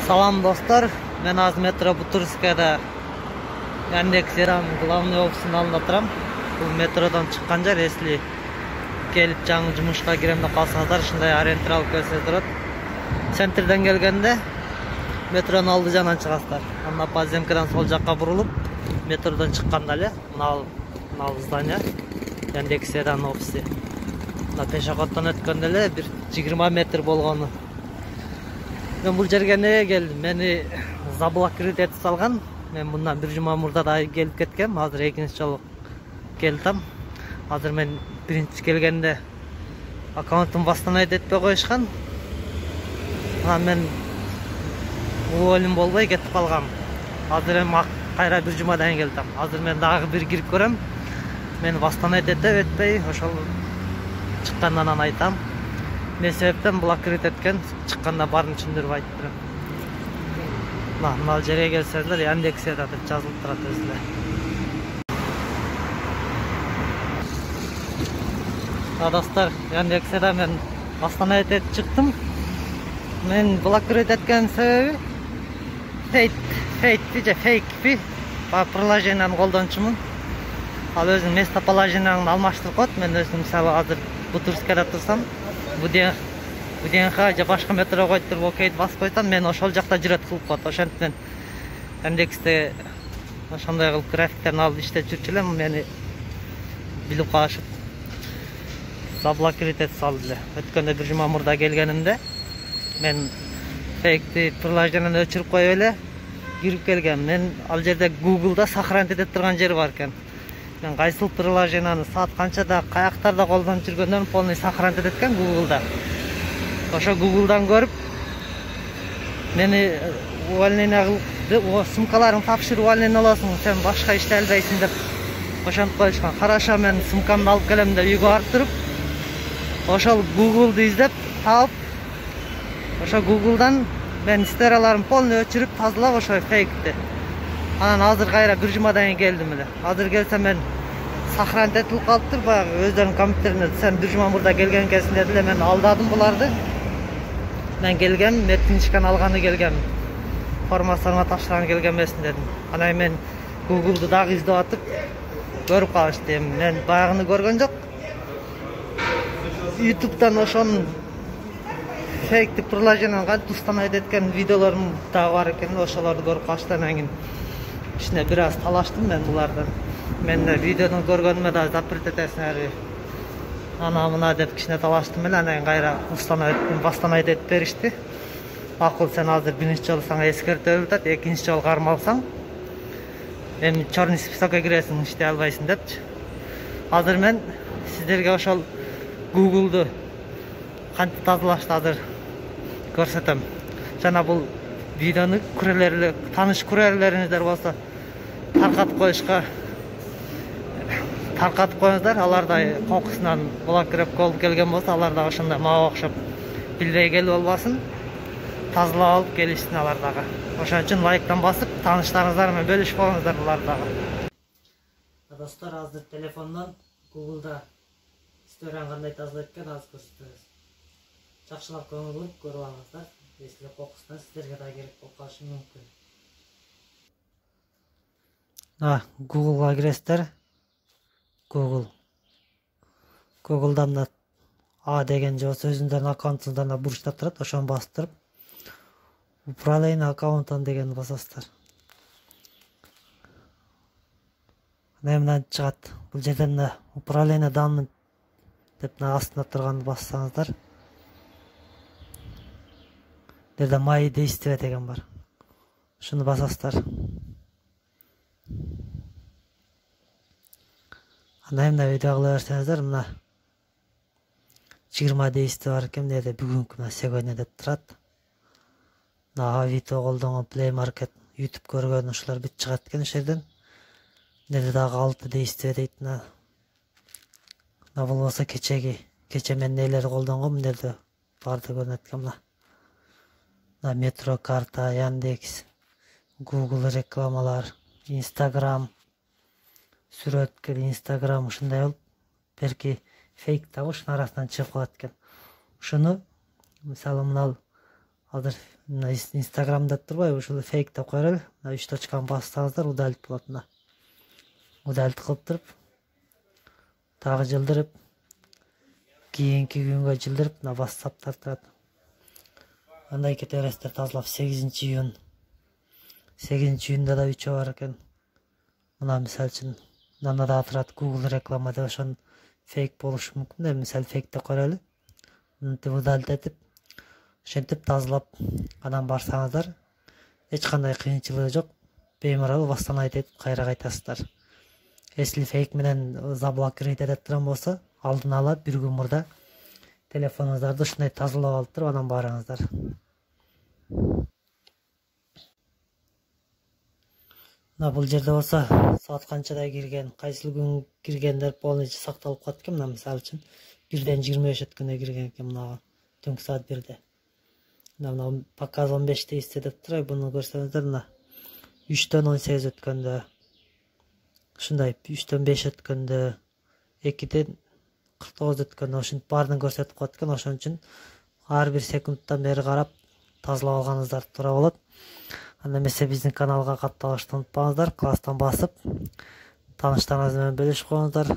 Салам достар, мен аз метро Бутырскайда Яндекс Ерам главный офисinin алдында тұрам. Бұл метродан шыққан жер, если келіп жаңы жұмысқа кирем деп қалсаңыздар, шындай ориентир алып келсе тұрады. Центрден келгенде метроның алды жағынан шығасыздар. Анда подземкадан сол жаққа бұрылып, метродан шыққанда эле мынау здание Яндекс Ерам офиси. Мына пешеходдон өткөндө эле бир 20 метр болгону. Мен бұл жерге неге келдім? Мені заблокировать етіп салған. Мен бұндан бір жұма мұрда да келіп кеткем. Азыр екінші жолы келдім. Азыр мен бірінші келгенде аккаунтым бастан етпей қойышқан. Мен ойым болбай кетіп қалғам. Азыр мен қайра бір жұмадан келдім. Азыр мен дағы бір кіріп көрем. Мен бастан етпей, ошол шыққандан айтам. Не себептен блокировать еткен, шыққанда барын түсіндіріп айтып тұрам. Мына жерге келсеңіздер, Яндекс деп жазылып тұрады өзінде. Достар, Яндекс'да мен Астана етіп шықтым. Мен блокировать еткен себебі фейк приложениені қолданышымын. Ал өзің местоположениеңді алмаштырып қойды. Мен өзім мысалы азыр Бутырскайда тұрсам, буденха же башка метро койтуп окейди басып койсам, мен ошол жакта жүрөт кылып коет. Ошентип мен Яндексте ошондой кылып графиктерин алып иштеп жүрчү элем, мени билип калышып заблокировать этип салды эле. Өткөндө бир жума мурда келгенимде мен фейкти приложениени өчүрүп коюп эле кирип келгем. Мен ал жерде Google'да сохранить этип турган жери бар экен. Мен кайсыл приложениени саат канчада каяктарда колдонуп жүргөндөрүн полный сохранить эткен Google'да. Ошо Google'дан көрүп мени увольнение кылып, сумкаларыңды тапшыр, увольнение болосуң, сен башка иште албайсың деп ошентип коюшкан. Хорошо, мен сумкамды алып келем деп үйгө барып туруп, ошол Google'ды издеп таап, ошо Google'дан мен историяларымды полный өчүрүп тазалап ошо фейкти. Анан азыр кайра бир жумадан келдим эле. Азыр келсем мен сохранить этилип калыптыр, баягы өздөрүнүн компьютерине. Сен бир жума мурда келген кезинде деле мен алдадым буларды. Мен келгем, меткинчиканы алганы келгем. Формасына таштаганы келген эмесин дедим. Анан мен Google'ды дагы издеп атып көрүп калыштым. Мен баягыны көргөн жок. YouTube'дан ошонун фейкти приложениени кантип устанавливать эткен видеолорум дагы бар экен. Ошолорду көрүп калыштым. Анан кийин ишине бир аз талаштым мен булардан. Мен видеону көргөнүмө да запрет этесиңер. Ана мына деп кичине талаштым эле, анан кайра бастан айтып беришти. Макул, сен азыр биринчи жолу сага эскертип атат, экинчи жолу кармалсаң, эми черный списокко киресиң, иштей албайсың депчи. Азыр мен сиздерге ошол Google'ду кантип тазалашты азыр көрсөтөм. Жана бул видеону таныш көрөрлөрүңүздөр болсо таркатып коюңуздар. Алар да кокусунан блокировка болуп келген болсо, алар да ошондой мага окшоп билбей келип болбасын, тазалап алып келишсин алар дагы. Ошон үчүн лайктан басып, тааныштарыңыздар менен бөлүшүп коюңуздар булар дагы. Достор, азыр телефондон Google'да историяны кандай тазалайт экен азыр көрсөтөбүз. Жакшылап көңүл көрүп алыңыздар. Если кокусунан сиздерге да керек болуп калышы мүмкүн. Google'га киресиздер. Google'дан да А деген же болсо өзүңүздөрдүн аккаунтуңуздан да бурчта турат, ошону басып туруп управление аккаунтун дегенди басасыздар. Мындан чыгат. Бул жерден да управление данными деп астында турганды бассаңыздар. Дерде мои действия деген бар. Шуну басасыздар. Анан мына видео кыла берсеңиздер, мына 20 действия бар экен, дерде бүгүнкү мына сегодня деп турат. Мына Авито колдонгон, Play Market, YouTube көргөн ушулар бүт чыгат экен ошол жерден. Дерде дагы 6 действия дейт. Мына болбосо кече мен нелерди колдонгом, дерде барды көрүнөт экен. Мына метро карта, Яндекс, Google рекламалар, Instagram, сүрөткө Instagram ушундай болуп, берки фейк табы ушунун арасынан чыгып калат экен. Ушуну мисалы мына азыр мына инстаграмда турбайбы, ушул фейк деп коелу. Мына 3 точканы бассаңыздар удалить болот. Мына удалить кылып туруп, дагы жылдырып, кийинки күнгө жылдырып, мына бассап тартат. Андай кете бересиздер тазалап 8-июнь. 8-июнда да 3 бар экен. Мына мисалы үчүн мында да турат Google реклама деп, ошон фейк болушу мүмкүн. Мисалы фейк деп коелу. Мынтип удалить этип, ошентип тазалап анан барсаңыздар, эч кандай кыйынчылыгы жок. Беймарал восстановить этип кайра кайтасыздар. Если фейк менен заблокировать этип турган болсо, алдын ала бир күн мурда телефонуңуздарды ушундай тазалап алып туруп анан барыңыздар. Мына бул жерде болсо саат канчада кирген, кайсыл күн киргендер полностью сакталып калат экен. Мына мисалы үчүн 1-25 өткөндө кирген экен, мына түнкү саат 1-де. Мына показ 15-те истедип турат, буну көрсөңүздөр, мына 3-18 өткөндө, ушундай 3-5 өткөндө, 2-ден 49 өткөндө, ушинтип баарын көрсөтүп коет экен. Ошон үчүн ар бир секундтан бери карап тазалап алганыңыздар туура болот. Анда эмесе биздин каналга катталышты унутпаңыздар, класстан басып, тааныштарыңыз менен бөлүшүп коюңуздар.